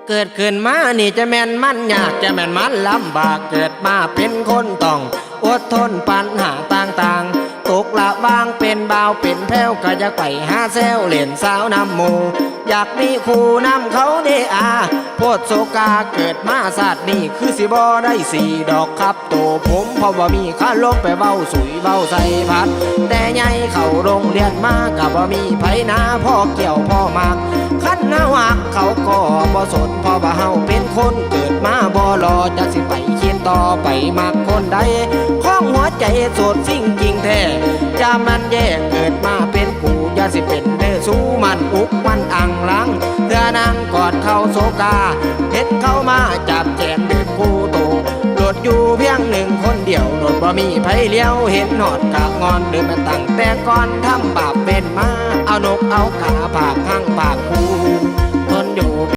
เกิดขึ้นมานี่จะแม่นมันยากจะแม่นมันลำบากเกิดมาเป็นคนต้องอดทนปัญหาต่างๆตกละวางเป็นบ่าวเป็นแพ้วก็อยากไปหาแซวเล่นสาวน้ำหมูอยากมีคู่นำเขาเดอาโพดโซกาเกิดมาศาสตร์นี่คือสิบ่ได้สี่ดอกครับโตผมเพราะว่ามีข้าลบไปเบ้าสุยเบ้าใส่พัดแต่ใหญ่เข้าโรงเรียนมากับว่ามีไผนาพ่อเกี่ยวพ่อมากขั้นหน้าหักเขาก็บ่สนเพราะว่าเฮาเป็นคนเกิดมาบ่รอจะสิไปเขียนต่อไปมักคนใดข้องหัวใจโสดสิ่งจริงแท้จะมันแย่เกิดมาเป็นกูอย่าสิเป็นเด้อสู้มันอุกมันอังหลังเพื่อนางกอดเข้าโซกาเห็นเข้ามาจับแจงเดินผู้โตโดดอยู่เพียงหนึ่งคนเดียวโดดบ่มีไผเลี้ยวเห็นหอดกะงอนเดินมาตั้งแต่ก่อนทำบาปเป็นมาเอานกเอาขาผากข้างปากคูทนอยู่